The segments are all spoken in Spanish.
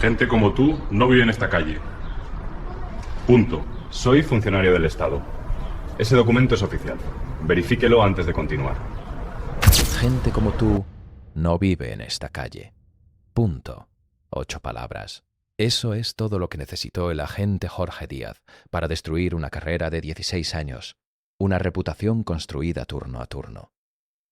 Gente como tú no vive en esta calle. Punto. Soy funcionario del Estado. Ese documento es oficial. Verifíquelo antes de continuar. Gente como tú no vive en esta calle. Punto. 8 palabras. Eso es todo lo que necesitó el agente Jorge Díaz para destruir una carrera de 16 años, una reputación construida turno a turno,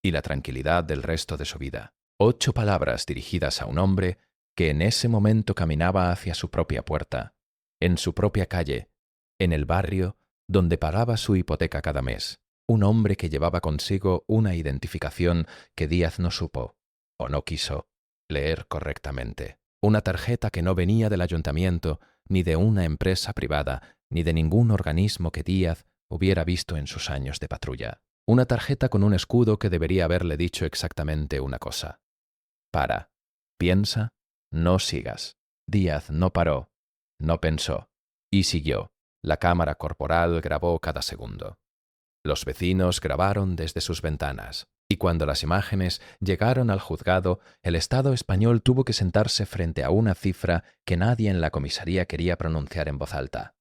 y la tranquilidad del resto de su vida. 8 palabras dirigidas a un hombre que en ese momento caminaba hacia su propia puerta, en su propia calle, en el barrio donde pagaba su hipoteca cada mes. Un hombre que llevaba consigo una identificación que Díaz no supo, o no quiso, leer correctamente. Una tarjeta que no venía del ayuntamiento, ni de una empresa privada, ni de ningún organismo que Díaz hubiera visto en sus años de patrulla. Una tarjeta con un escudo que debería haberle dicho exactamente una cosa. Para, piensa, no sigas. Díaz no paró, no pensó, y siguió. La cámara corporal grabó cada segundo. Los vecinos grabaron desde sus ventanas, y cuando las imágenes llegaron al juzgado, el Estado español tuvo que sentarse frente a una cifra que nadie en la comisaría quería pronunciar en voz alta.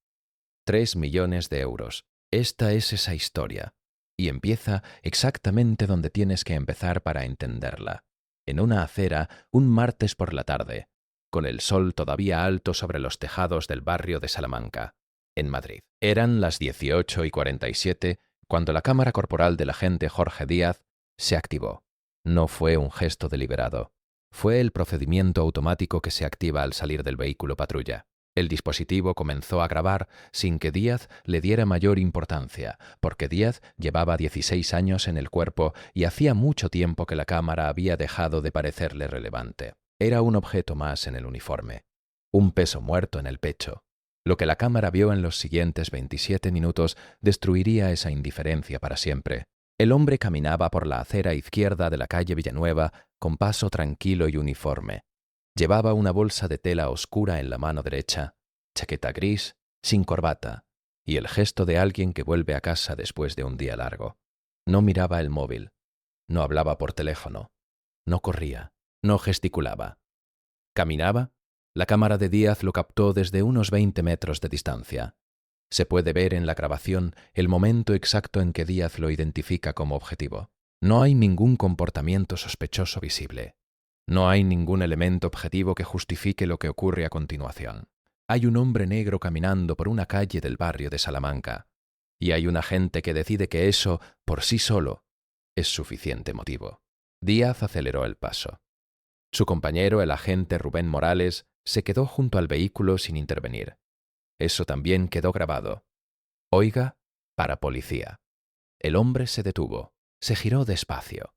3 millones de euros. Esta es esa historia, y empieza exactamente donde tienes que empezar para entenderla. En una acera, un martes por la tarde, con el sol todavía alto sobre los tejados del barrio de Salamanca, en Madrid. Eran las 18:47 cuando la cámara corporal del agente Jorge Díaz se activó. No fue un gesto deliberado. Fue el procedimiento automático que se activa al salir del vehículo patrulla. El dispositivo comenzó a grabar sin que Díaz le diera mayor importancia, porque Díaz llevaba 16 años en el cuerpo y hacía mucho tiempo que la cámara había dejado de parecerle relevante. Era un objeto más en el uniforme, un peso muerto en el pecho. Lo que la cámara vio en los siguientes 27 minutos destruiría esa indiferencia para siempre. El hombre caminaba por la acera izquierda de la calle Villanueva con paso tranquilo y uniforme. Llevaba una bolsa de tela oscura en la mano derecha, chaqueta gris, sin corbata, y el gesto de alguien que vuelve a casa después de un día largo. No miraba el móvil, no hablaba por teléfono, no corría, no gesticulaba. Caminaba. La cámara de Díaz lo captó desde unos 20 metros de distancia. Se puede ver en la grabación el momento exacto en que Díaz lo identifica como objetivo. No hay ningún comportamiento sospechoso visible. No hay ningún elemento objetivo que justifique lo que ocurre a continuación. Hay un hombre negro caminando por una calle del barrio de Salamanca, y hay un agente que decide que eso, por sí solo, es suficiente motivo. Díaz aceleró el paso. Su compañero, el agente Rubén Morales, se quedó junto al vehículo sin intervenir. Eso también quedó grabado. Oiga, para policía. El hombre se detuvo, se giró despacio.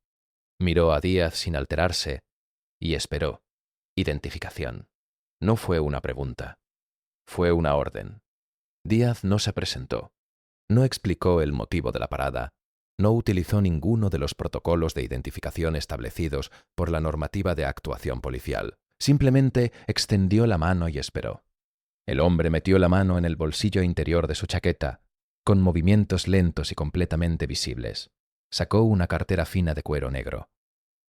Miró a Díaz sin alterarse y esperó. Identificación. No fue una pregunta. Fue una orden. Díaz no se presentó. No explicó el motivo de la parada. No utilizó ninguno de los protocolos de identificación establecidos por la normativa de actuación policial. Simplemente extendió la mano y esperó. El hombre metió la mano en el bolsillo interior de su chaqueta, con movimientos lentos y completamente visibles. Sacó una cartera fina de cuero negro.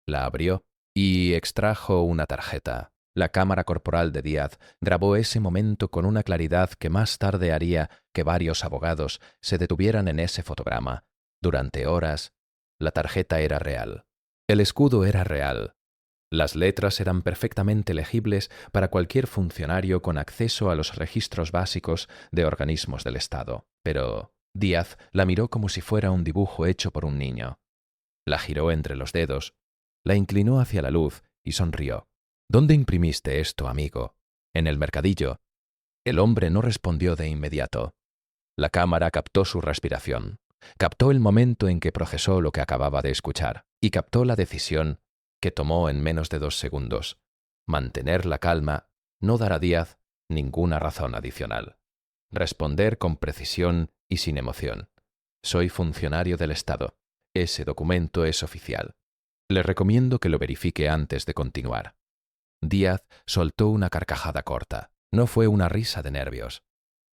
La abrió y extrajo una tarjeta. La cámara corporal de Díaz grabó ese momento con una claridad que más tarde haría que varios abogados se detuvieran en ese fotograma. Durante horas, la tarjeta era real. El escudo era real. Las letras eran perfectamente legibles para cualquier funcionario con acceso a los registros básicos de organismos del Estado. Pero Díaz la miró como si fuera un dibujo hecho por un niño. La giró entre los dedos, la inclinó hacia la luz y sonrió. ¿Dónde imprimiste esto, amigo? En el mercadillo. El hombre no respondió de inmediato. La cámara captó su respiración, captó el momento en que procesó lo que acababa de escuchar y captó la decisión que tomó en menos de 2 segundos. Mantener la calma, no dar a Díaz ninguna razón adicional. Responder con precisión y sin emoción. Soy funcionario del Estado. Ese documento es oficial. Le recomiendo que lo verifique antes de continuar. Díaz soltó una carcajada corta. No fue una risa de nervios.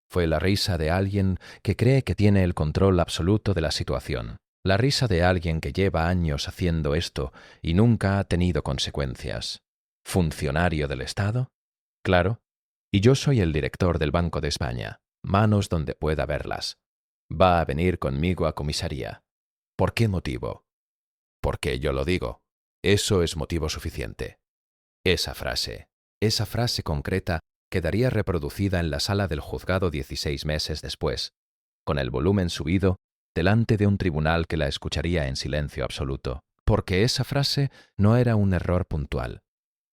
Fue la risa de alguien que cree que tiene el control absoluto de la situación. La risa de alguien que lleva años haciendo esto y nunca ha tenido consecuencias. ¿Funcionario del Estado? Claro. Y yo soy el director del Banco de España. Manos donde pueda verlas. Va a venir conmigo a comisaría. ¿Por qué motivo? Porque yo lo digo. Eso es motivo suficiente. Esa frase concreta quedaría reproducida en la sala del juzgado 16 meses después, con el volumen subido, delante de un tribunal que la escucharía en silencio absoluto, porque esa frase no era un error puntual,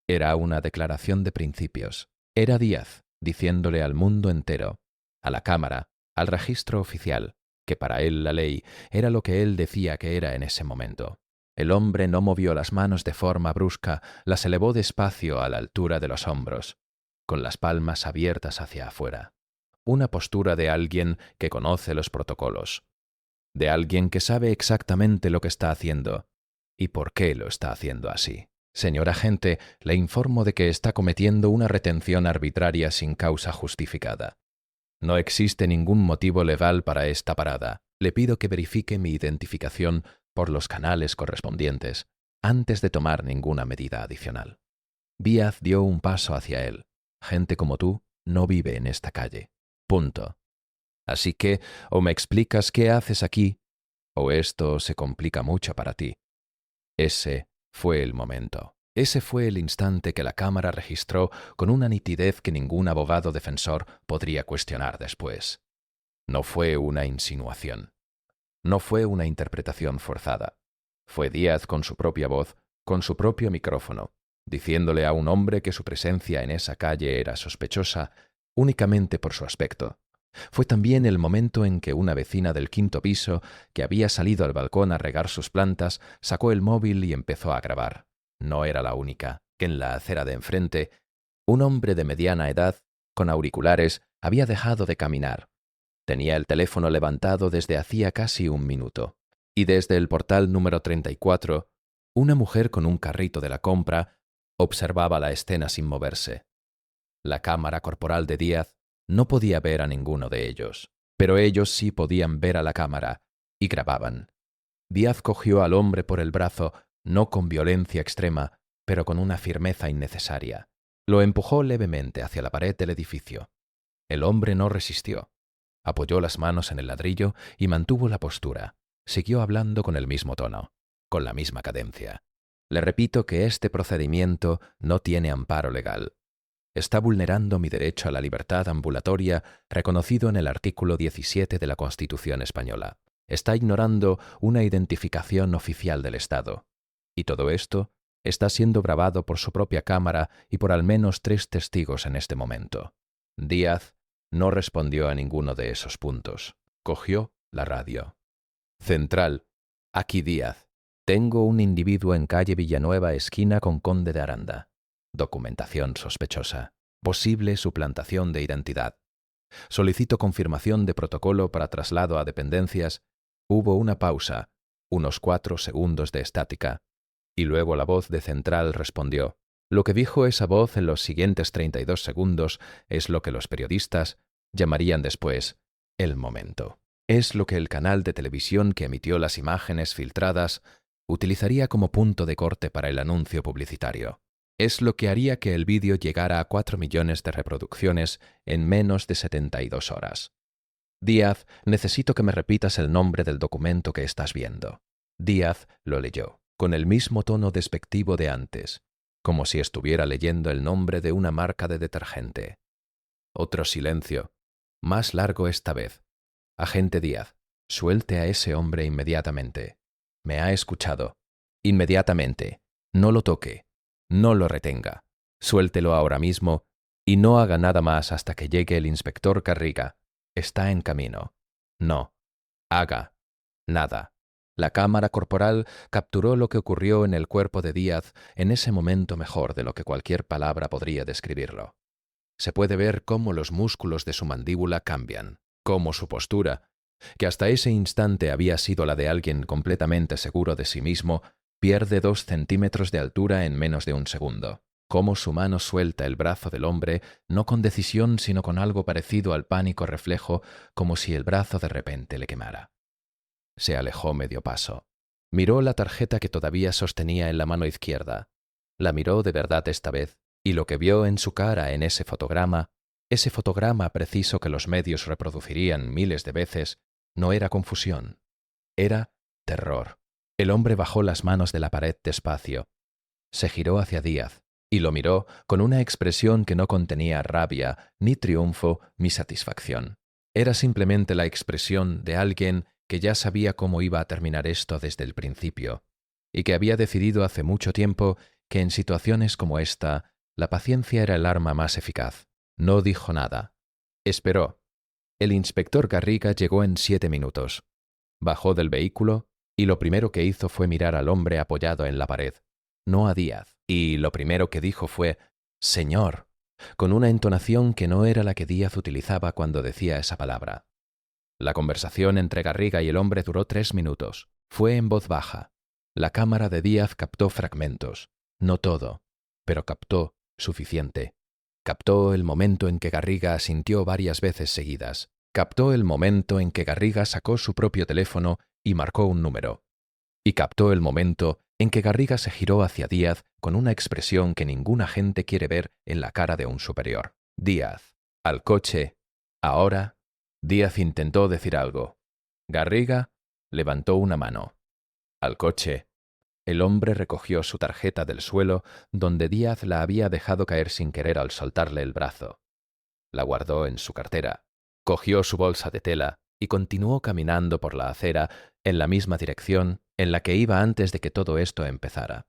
era una declaración de principios. Era Díaz diciéndole al mundo entero, a la Cámara, al registro oficial, que para él la ley era lo que él decía que era en ese momento. El hombre no movió las manos de forma brusca, las elevó despacio a la altura de los hombros, con las palmas abiertas hacia afuera. Una postura de alguien que conoce los protocolos, de alguien que sabe exactamente lo que está haciendo y por qué lo está haciendo así. Señor agente, le informo de que está cometiendo una retención arbitraria sin causa justificada. No existe ningún motivo legal para esta parada. Le pido que verifique mi identificación por los canales correspondientes antes de tomar ninguna medida adicional. Díaz dio un paso hacia él. Gente como tú no vive en esta calle. Punto. Así que o me explicas qué haces aquí, o esto se complica mucho para ti. Ese fue el momento. Ese fue el instante que la Cámara registró con una nitidez que ningún abogado defensor podría cuestionar después. No fue una insinuación. No fue una interpretación forzada. Fue Díaz con su propia voz, con su propio micrófono, diciéndole a un hombre que su presencia en esa calle era sospechosa únicamente por su aspecto. Fue también el momento en que una vecina del 5º piso, que había salido al balcón a regar sus plantas, sacó el móvil y empezó a grabar. No era la única, que en la acera de enfrente, un hombre de mediana edad, con auriculares, había dejado de caminar. Tenía el teléfono levantado desde hacía casi un minuto, y desde el portal número 34, una mujer con un carrito de la compra observaba la escena sin moverse. La cámara corporal de Díaz no podía ver a ninguno de ellos, pero ellos sí podían ver a la cámara, y grababan. Díaz cogió al hombre por el brazo, no con violencia extrema, pero con una firmeza innecesaria. Lo empujó levemente hacia la pared del edificio. El hombre no resistió. Apoyó las manos en el ladrillo y mantuvo la postura. Siguió hablando con el mismo tono, con la misma cadencia. Le repito que este procedimiento no tiene amparo legal. Está vulnerando mi derecho a la libertad ambulatoria reconocido en el artículo 17 de la Constitución española. Está ignorando una identificación oficial del Estado. Y todo esto está siendo grabado por su propia cámara y por al menos 3 testigos en este momento. Díaz no respondió a ninguno de esos puntos. Cogió la radio. Central. Aquí Díaz. Tengo un individuo en calle Villanueva, esquina con Conde de Aranda. Documentación sospechosa. Posible suplantación de identidad. Solicito confirmación de protocolo para traslado a dependencias. Hubo una pausa, unos 4 segundos de estática, y luego la voz de Central respondió. Lo que dijo esa voz en los siguientes 32 segundos es lo que los periodistas llamarían después el momento. Es lo que el canal de televisión que emitió las imágenes filtradas utilizaría como punto de corte para el anuncio publicitario. Es lo que haría que el vídeo llegara a 4 millones de reproducciones en menos de 72 horas. Díaz, necesito que me repitas el nombre del documento que estás viendo. Díaz lo leyó, con el mismo tono despectivo de antes, como si estuviera leyendo el nombre de una marca de detergente. Otro silencio, más largo esta vez. Agente Díaz, suelte a ese hombre inmediatamente. Me ha escuchado. Inmediatamente. No lo toque. No lo retenga. Suéltelo ahora mismo y no haga nada más hasta que llegue el inspector Carriga. Está en camino. No. Haga. Nada. La cámara corporal capturó lo que ocurrió en el cuerpo de Díaz en ese momento mejor de lo que cualquier palabra podría describirlo. Se puede ver cómo los músculos de su mandíbula cambian, cómo su postura, que hasta ese instante había sido la de alguien completamente seguro de sí mismo, pierde 2 centímetros de altura en menos de un segundo. Cómo su mano suelta el brazo del hombre, no con decisión sino con algo parecido al pánico reflejo, como si el brazo de repente le quemara. Se alejó medio paso. Miró la tarjeta que todavía sostenía en la mano izquierda. La miró de verdad esta vez Y lo que vio en su cara en ese fotograma preciso que los medios reproducirían miles de veces, no era confusión, era terror. El hombre bajó las manos de la pared despacio. Se giró hacia Díaz y lo miró con una expresión que no contenía rabia, ni triunfo, ni satisfacción. Era simplemente la expresión de alguien que ya sabía cómo iba a terminar esto desde el principio, y que había decidido hace mucho tiempo que en situaciones como esta, la paciencia era el arma más eficaz. No dijo nada. Esperó. El inspector Garriga llegó en 7 minutos. Bajó del vehículo y lo primero que hizo fue mirar al hombre apoyado en la pared, no a Díaz, y lo primero que dijo fue «Señor», con una entonación que no era la que Díaz utilizaba cuando decía esa palabra. La conversación entre Garriga y el hombre duró 3 minutos. Fue en voz baja. La cámara de Díaz captó fragmentos, no todo, pero captó suficiente. Captó el momento en que Garriga asintió varias veces seguidas. Captó el momento en que Garriga sacó su propio teléfono y marcó un número. Y captó el momento en que Garriga se giró hacia Díaz con una expresión que ningún agente quiere ver en la cara de un superior. Díaz, al coche, ahora. Díaz intentó decir algo. Garriga levantó una mano. Al coche. El hombre recogió su tarjeta del suelo donde Díaz la había dejado caer sin querer al soltarle el brazo. La guardó en su cartera. Cogió su bolsa de tela y continuó caminando por la acera en la misma dirección en la que iba antes de que todo esto empezara.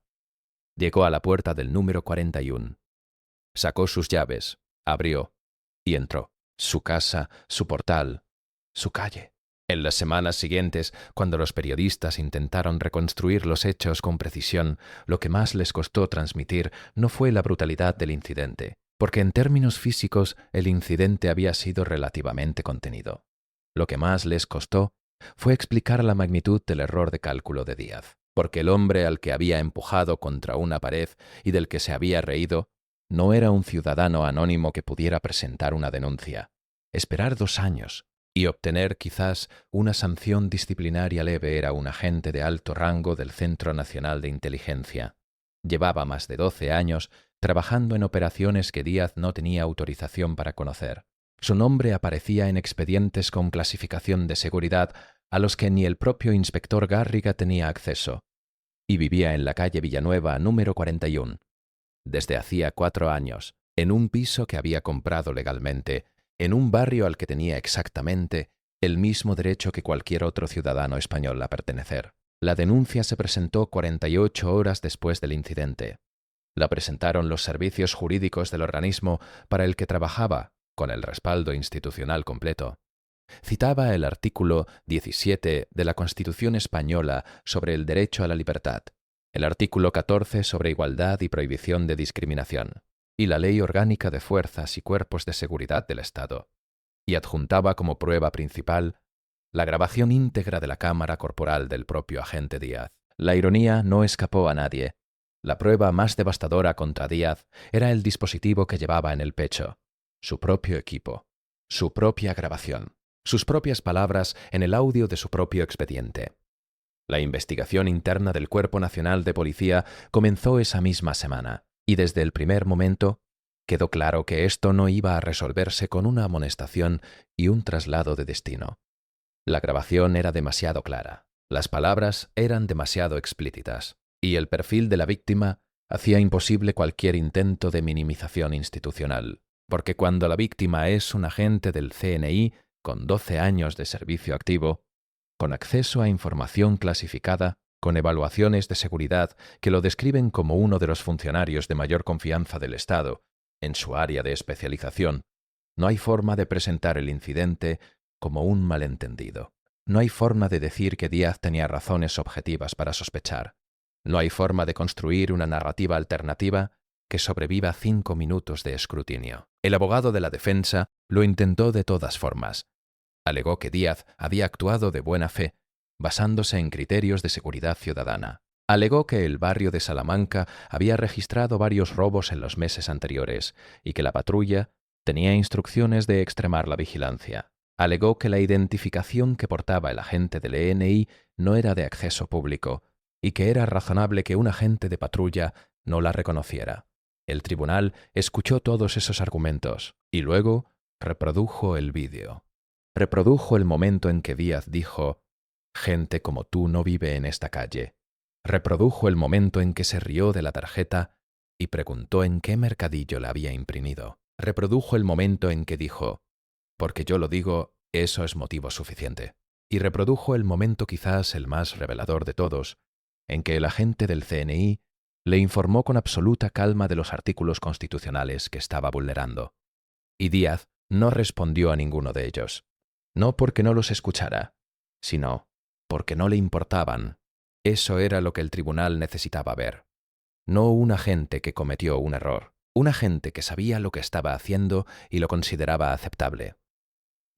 Llegó a la puerta del número 41. Sacó sus llaves, abrió y entró. Su casa, su portal, su calle. En las semanas siguientes, cuando los periodistas intentaron reconstruir los hechos con precisión, lo que más les costó transmitir no fue la brutalidad del incidente, porque en términos físicos el incidente había sido relativamente contenido. Lo que más les costó fue explicar la magnitud del error de cálculo de Díaz, porque el hombre al que había empujado contra una pared y del que se había reído no era un ciudadano anónimo que pudiera presentar una denuncia, esperar 2 años y obtener quizás una sanción disciplinaria leve. Era un agente de alto rango del Centro Nacional de Inteligencia. Llevaba más de 12 años trabajando en operaciones que Díaz no tenía autorización para conocer. Su nombre aparecía en expedientes con clasificación de seguridad a los que ni el propio inspector Garriga tenía acceso, y vivía en la calle Villanueva número 41. Desde hacía 4 años, en un piso que había comprado legalmente, en un barrio al que tenía exactamente el mismo derecho que cualquier otro ciudadano español a pertenecer. La denuncia se presentó 48 horas después del incidente. La presentaron los servicios jurídicos del organismo para el que trabajaba, con el respaldo institucional completo. Citaba el artículo 17 de la Constitución española sobre el derecho a la libertad, el artículo 14 sobre igualdad y prohibición de discriminación, y la Ley Orgánica de Fuerzas y Cuerpos de Seguridad del Estado, y adjuntaba como prueba principal la grabación íntegra de la cámara corporal del propio agente Díaz. La ironía no escapó a nadie. La prueba más devastadora contra Díaz era el dispositivo que llevaba en el pecho, su propio equipo, su propia grabación, sus propias palabras en el audio de su propio expediente. La investigación interna del Cuerpo Nacional de Policía comenzó esa misma semana, y desde el primer momento quedó claro que esto no iba a resolverse con una amonestación y un traslado de destino. La grabación era demasiado clara, las palabras eran demasiado explícitas, y el perfil de la víctima hacía imposible cualquier intento de minimización institucional, porque cuando la víctima es un agente del CNI con 12 años de servicio activo, con acceso a información clasificada, con evaluaciones de seguridad que lo describen como uno de los funcionarios de mayor confianza del Estado, en su área de especialización, no hay forma de presentar el incidente como un malentendido. No hay forma de decir que Díaz tenía razones objetivas para sospechar. No hay forma de construir una narrativa alternativa que sobreviva 5 minutos de escrutinio. El abogado de la defensa lo intentó de todas formas. Alegó que Díaz había actuado de buena fe, basándose en criterios de seguridad ciudadana. Alegó que el barrio de Salamanca había registrado varios robos en los meses anteriores y que la patrulla tenía instrucciones de extremar la vigilancia. Alegó que la identificación que portaba el agente del ENI no era de acceso público y que era razonable que un agente de patrulla no la reconociera. El tribunal escuchó todos esos argumentos y luego reprodujo el vídeo. Reprodujo el momento en que Díaz dijo: «Gente como tú no vive en esta calle». Reprodujo el momento en que se rió de la tarjeta y preguntó en qué mercadillo la había imprimido. Reprodujo el momento en que dijo: «Porque yo lo digo, eso es motivo suficiente». Y reprodujo el momento quizás el más revelador de todos, en que el agente del CNI le informó con absoluta calma de los artículos constitucionales que estaba vulnerando. Y Díaz no respondió a ninguno de ellos, no porque no los escuchara, sino porque no le importaban. Eso era lo que el tribunal necesitaba ver. No un agente que cometió un error, un agente que sabía lo que estaba haciendo y lo consideraba aceptable.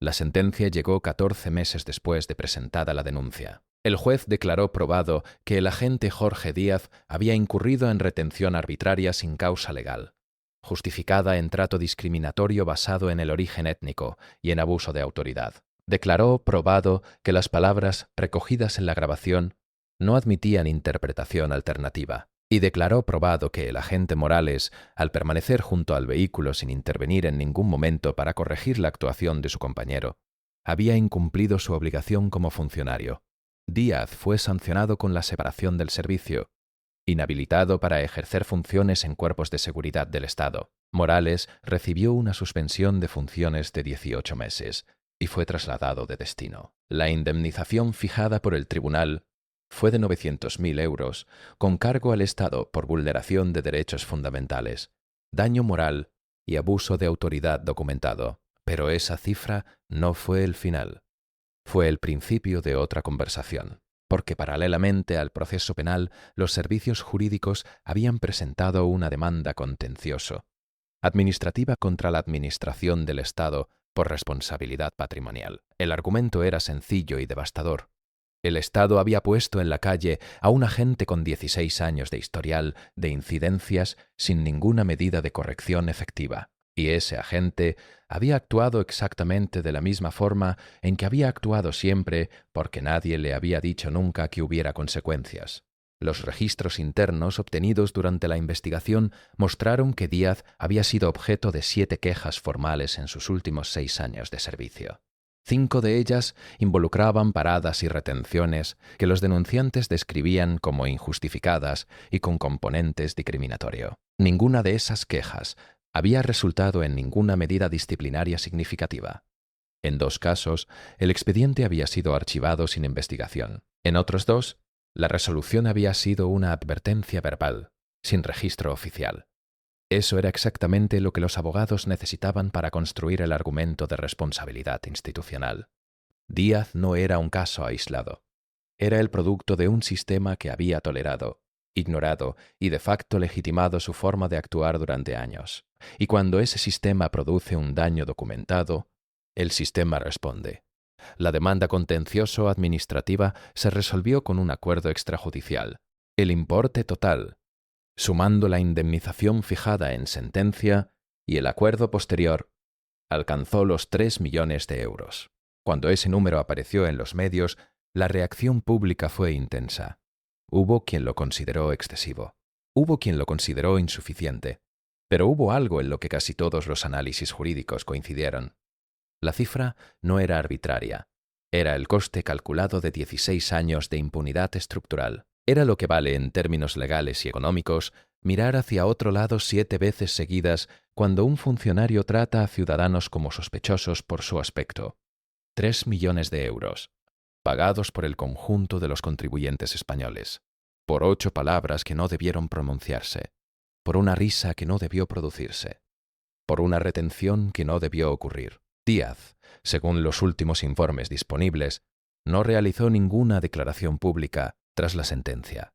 La sentencia llegó 14 meses después de presentada la denuncia. El juez declaró probado que el agente Jorge Díaz había incurrido en retención arbitraria sin causa legal, justificada en trato discriminatorio basado en el origen étnico y en abuso de autoridad. Declaró probado que las palabras recogidas en la grabación no admitían interpretación alternativa. Y declaró probado que el agente Morales, al permanecer junto al vehículo sin intervenir en ningún momento para corregir la actuación de su compañero, había incumplido su obligación como funcionario. Díaz fue sancionado con la separación del servicio, inhabilitado para ejercer funciones en cuerpos de seguridad del Estado. Morales recibió una suspensión de funciones de 18 meses y fue trasladado de destino. La indemnización fijada por el tribunal fue de 900.000 euros, con cargo al Estado por vulneración de derechos fundamentales, daño moral y abuso de autoridad documentado. Pero esa cifra no fue el final. Fue el principio de otra conversación, porque paralelamente al proceso penal, los servicios jurídicos habían presentado una demanda contencioso, administrativa contra la Administración del Estado por responsabilidad patrimonial. El argumento era sencillo y devastador. El Estado había puesto en la calle a un agente con 16 años de historial de incidencias sin ninguna medida de corrección efectiva, y ese agente había actuado exactamente de la misma forma en que había actuado siempre porque nadie le había dicho nunca que hubiera consecuencias. Los registros internos obtenidos durante la investigación mostraron que Díaz había sido objeto de 7 quejas formales en sus últimos 6 años de servicio. 5 de ellas involucraban paradas y retenciones que los denunciantes describían como injustificadas y con componentes discriminatorio. Ninguna de esas quejas había resultado en ninguna medida disciplinaria significativa. En 2 casos, el expediente había sido archivado sin investigación. En otros 2, la resolución había sido una advertencia verbal, sin registro oficial. Eso era exactamente lo que los abogados necesitaban para construir el argumento de responsabilidad institucional. Díaz no era un caso aislado. Era el producto de un sistema que había tolerado, ignorado y de facto legitimado su forma de actuar durante años. Y cuando ese sistema produce un daño documentado, el sistema responde. La demanda contencioso-administrativa se resolvió con un acuerdo extrajudicial. El importe total, sumando la indemnización fijada en sentencia y el acuerdo posterior, alcanzó los 3 millones de euros. Cuando ese número apareció en los medios, la reacción pública fue intensa. Hubo quien lo consideró excesivo. Hubo quien lo consideró insuficiente. Pero hubo algo en lo que casi todos los análisis jurídicos coincidieron. La cifra no era arbitraria. Era el coste calculado de 16 años de impunidad estructural. Era lo que vale en términos legales y económicos mirar hacia otro lado 7 veces seguidas cuando un funcionario trata a ciudadanos como sospechosos por su aspecto. 3 millones de euros, pagados por el conjunto de los contribuyentes españoles, por 8 palabras que no debieron pronunciarse, por una risa que no debió producirse, por una retención que no debió ocurrir. Díaz, según los últimos informes disponibles, no realizó ninguna declaración pública tras la sentencia.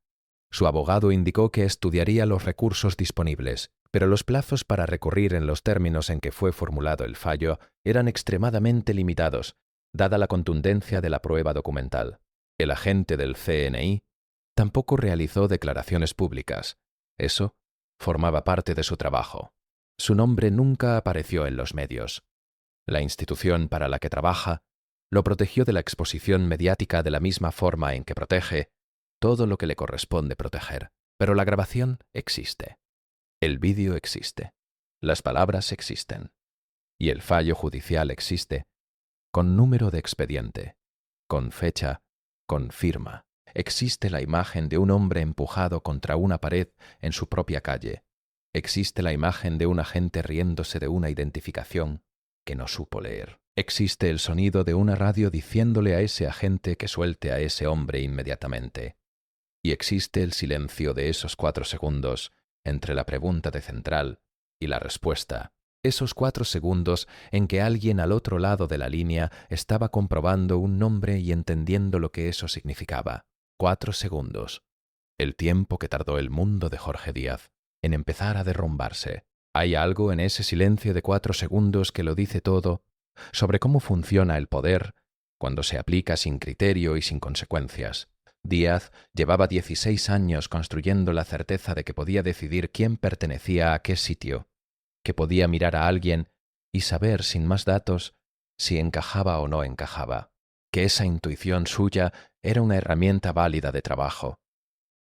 Su abogado indicó que estudiaría los recursos disponibles, pero los plazos para recurrir en los términos en que fue formulado el fallo eran extremadamente limitados, dada la contundencia de la prueba documental. El agente del CNI tampoco realizó declaraciones públicas. Eso formaba parte de su trabajo. Su nombre nunca apareció en los medios. La institución para la que trabaja lo protegió de la exposición mediática de la misma forma en que protege todo lo que le corresponde proteger. Pero la grabación existe. El vídeo existe, las palabras existen, y el fallo judicial existe, con número de expediente, con fecha, con firma. Existe la imagen de un hombre empujado contra una pared en su propia calle. Existe la imagen de un agente riéndose de una identificación que no supo leer. Existe el sonido de una radio diciéndole a ese agente que suelte a ese hombre inmediatamente. Y existe el silencio de esos 4 segundos entre la pregunta de Central y la respuesta. Esos 4 segundos en que alguien al otro lado de la línea estaba comprobando un nombre y entendiendo lo que eso significaba. 4 segundos. El tiempo que tardó el mundo de Jorge Díaz en empezar a derrumbarse. Hay algo en ese silencio de 4 segundos que lo dice todo sobre cómo funciona el poder cuando se aplica sin criterio y sin consecuencias. Díaz llevaba 16 años construyendo la certeza de que podía decidir quién pertenecía a qué sitio, que podía mirar a alguien y saber sin más datos si encajaba o no encajaba, que esa intuición suya era una herramienta válida de trabajo.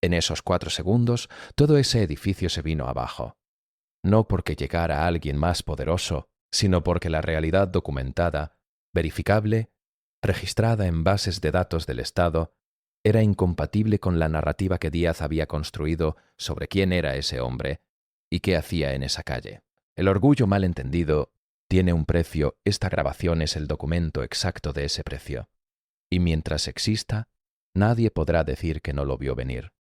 En esos 4 segundos, todo ese edificio se vino abajo. No porque llegara alguien más poderoso, sino porque la realidad documentada, verificable, registrada en bases de datos del Estado, era incompatible con la narrativa que Díaz había construido sobre quién era ese hombre y qué hacía en esa calle. El orgullo mal entendido tiene un precio, esta grabación es el documento exacto de ese precio. Y mientras exista, nadie podrá decir que no lo vio venir.